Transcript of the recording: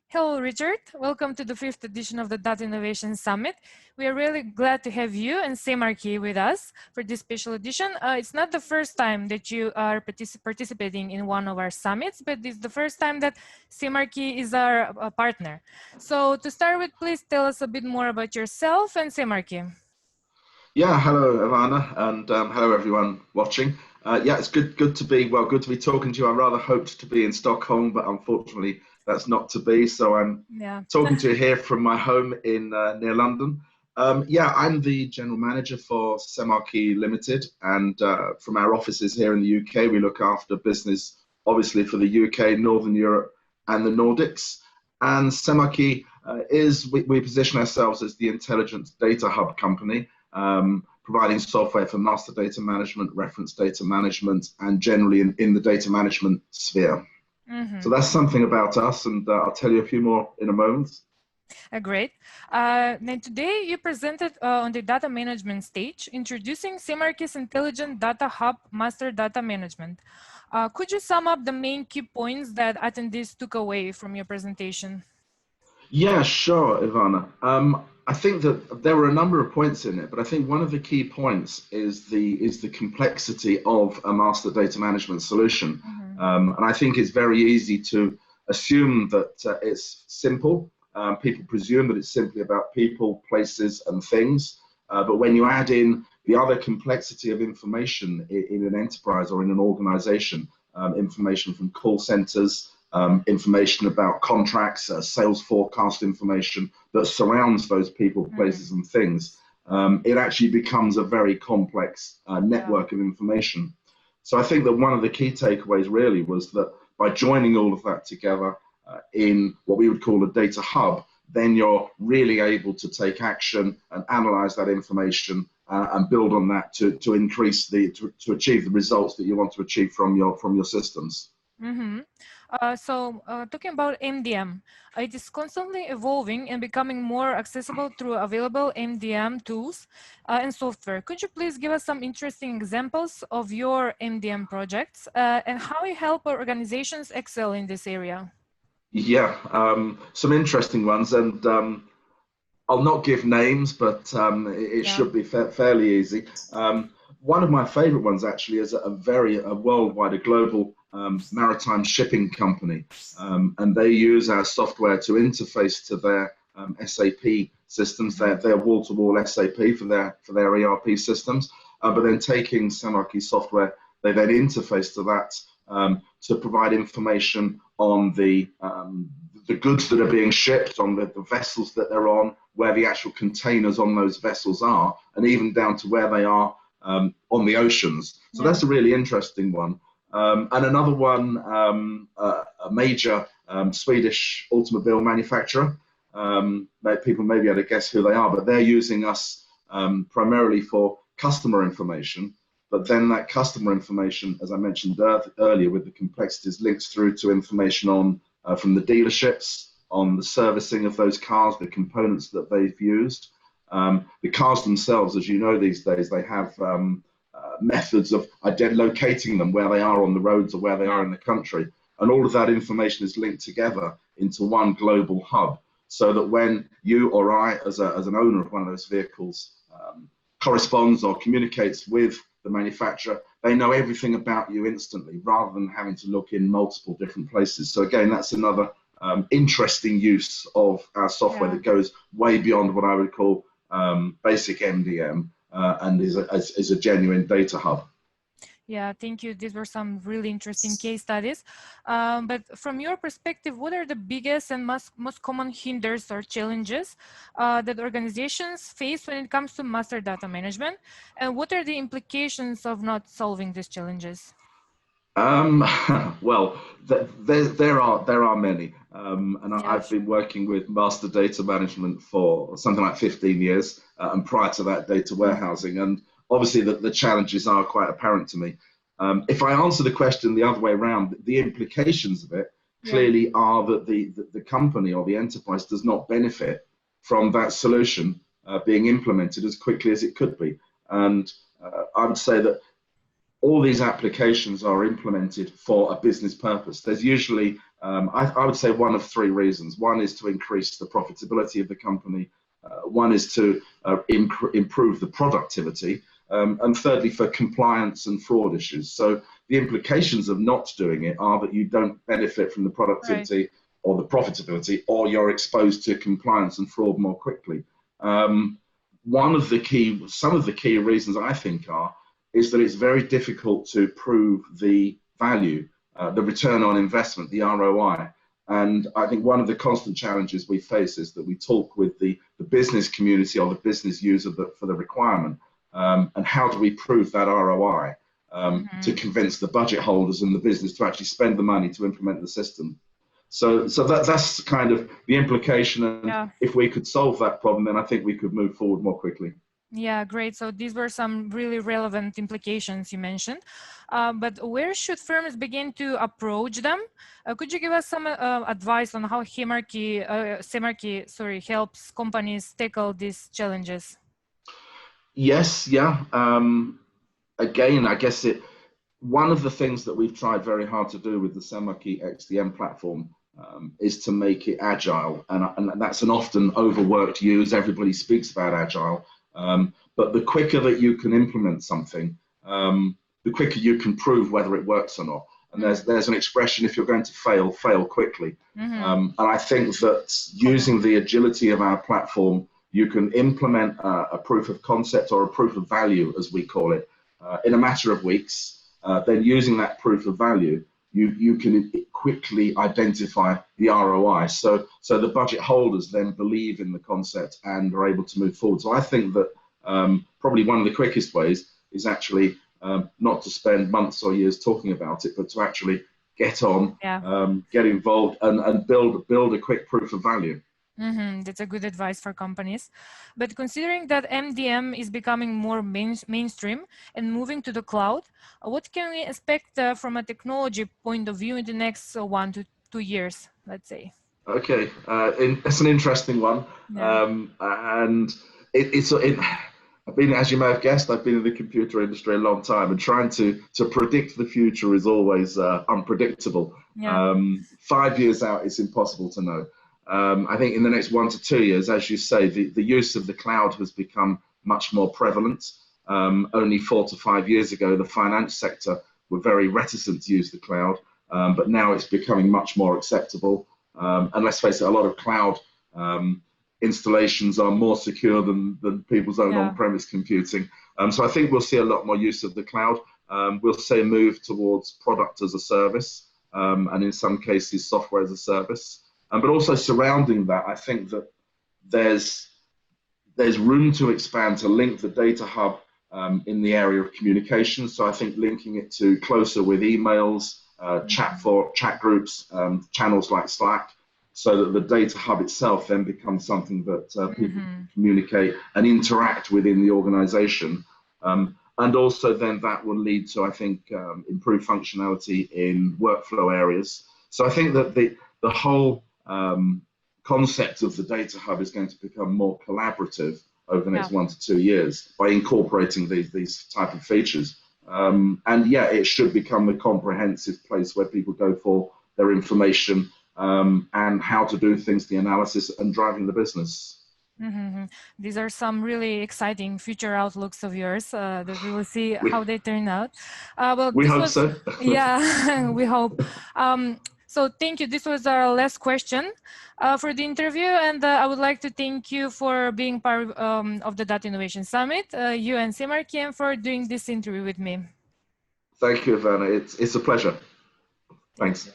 Hello, Richard. Welcome to the 5th edition of the Data Innovation Summit. We are really glad to have you and Semarchy with us for this special edition. It's not the first time that you are participating in one of our summits, but it's the first time that Semarchy is our partner. So to start with, please tell us a bit more about yourself and Semarchy. Yeah, hello, Ivana, and hello, everyone watching. Yeah, it's good to be talking to you. I rather hoped to be in Stockholm, but unfortunately, that's not to be. So I'm talking to you here from my home in near London. Yeah, I'm the general manager for Semarchy Limited, and from our offices here in the UK, we look after business, obviously, for the UK, Northern Europe, and the Nordics. And Semarchy we position ourselves as the intelligent data hub company. Providing software for master data management, reference data management, and generally in the data management sphere. So that's something about us, and I'll tell you a few more in a moment. Great. Then today you presented on the data management stage, introducing Semarchy's Intelligent Data Hub Master Data Management. Could you sum up the main key points that attendees took away from your presentation? Yeah, sure, Ivana. I think that there were a number of points in it, but I think one of the key points is the complexity of a master data management solution. And I think it's very easy to assume that it's simple. People presume that it's simply about people, places, and things. But when you add in the other complexity of information in an enterprise or in an organization, information from call centers, information about contracts, sales forecast information that surrounds those people, places, and things, it actually becomes a very complex network of information. So I think that one of the key takeaways really was that by joining all of that together in what we would call a data hub, then you're really able to take action and analyze that information and build on that to increase to achieve the results that you want to achieve from your systems. Talking about MDM, it is constantly evolving and becoming more accessible through available MDM tools and software. Could you please give us some interesting examples of your MDM projects and how you help organizations excel in this area? Yeah, some interesting ones, and I'll not give names, but it should be fairly easy. One of my favorite ones actually is a worldwide, a global maritime shipping company, and they use our software to interface to their SAP systems, their wall-to-wall SAP for their ERP systems. But then taking Semarchy software, they then interface to that to provide information on the goods that are being shipped, on the vessels that they're on, where the actual containers on those vessels are, and even down to where they are on the oceans. So that's a really interesting one. And another one, a major Swedish automobile manufacturer. People may be able to guess who they are, but they're using us primarily for customer information. But then that customer information, as I mentioned earlier, with the complexities, links through to information on from the dealerships, on the servicing of those cars, the components that they've used. The cars themselves, as you know, these days, they have methods of locating them where they are on the roads or where they are in the country. And all of that information is linked together into one global hub, so that when you or I, as an owner of one of those vehicles, corresponds or communicates with the manufacturer, they know everything about you instantly, rather than having to look in multiple different places. So again, that's another interesting use of our software that goes way beyond what I would call basic MDM and is a genuine data hub. Yeah, thank you. These were some really interesting case studies. But from your perspective, what are the biggest and most common hinders or challenges that organizations face when it comes to master data management? And what are the implications of not solving these challenges? Well, there are many, and I've been working with master data management for something like 15 years, and prior to that, data warehousing, and obviously the challenges are quite apparent to me. If I answer the question the other way around, the implications of it clearly are that the company or the enterprise does not benefit from that solution being implemented as quickly as it could be, and I would say that all these applications are implemented for a business purpose. There's usually, I would say, one of three reasons. One is to increase the profitability of the company. One is to improve the productivity. And thirdly, for compliance and fraud issues. So the implications of not doing it are that you don't benefit from the productivity Right. or the profitability, or you're exposed to compliance and fraud more quickly. Some of the key reasons I think is that it's very difficult to prove the value, the return on investment, the ROI. And I think one of the constant challenges we face is that we talk with the business community or the business user for the requirement. And how do we prove that ROI to convince the budget holders and the business to actually spend the money to implement the system? So that's kind of the implication. And if we could solve that problem, then I think we could move forward more quickly. Yeah, great. So these were some really relevant implications you mentioned. But where should firms begin to approach them? Could you give us some advice on how Semarchy helps companies tackle these challenges? Yes, yeah. Again, I guess one of the things that we've tried very hard to do with the Semarchy XDM platform is to make it agile, and that's an often overworked use. Everybody speaks about agile, but the quicker that you can implement something, the quicker you can prove whether it works or not. And there's an expression: if you're going to fail, fail quickly. And I think that using the agility of our platform, you can implement a proof of concept or a proof of value, as we call it, in a matter of weeks. Then using that proof of value, you can quickly identify the ROI. So the budget holders then believe in the concept and are able to move forward. So I think that probably one of the quickest ways is actually not to spend months or years talking about it, but to actually get on, get involved, and build a quick proof of value. That's a good advice for companies. But considering that MDM is becoming more mainstream and moving to the cloud, what can we expect from a technology point of view in the next 1 to 2 years, let's say? Okay, it's an interesting one. And I've been, as you may have guessed, I've been in the computer industry a long time, and trying to predict the future is always unpredictable. 5 years out, it's impossible to know. I think in the next 1 to 2 years, as you say, the use of the cloud has become much more prevalent. Only 4 to 5 years ago, the finance sector were very reticent to use the cloud, but now it's becoming much more acceptable. And let's face it, a lot of cloud installations are more secure than people's own on-premise computing. So I think we'll see a lot more use of the cloud. We'll see a move towards product as a service, and in some cases, software as a service. But also surrounding that, I think that there's room to expand, to link the data hub in the area of communication. So I think linking it to closer with emails, chat groups, channels like Slack, so that the data hub itself then becomes something that people can communicate and interact within the organization. And also then that will lead to, I think, improved functionality in workflow areas. So I think that the whole concept of the data hub is going to become more collaborative over the next 1 to 2 years by incorporating these type of features. And yeah, it should become a comprehensive place where people go for their information and how to do things, the analysis, and driving the business. These are some really exciting future outlooks of yours that we will see how they turn out. Well, we hope so. Yeah, we hope. So thank you. This was our last question for the interview, and I would like to thank you for being part of the Data Innovation Summit, you and Semarchy, and for doing this interview with me. Thank you, Ivana. It's a pleasure. Thanks.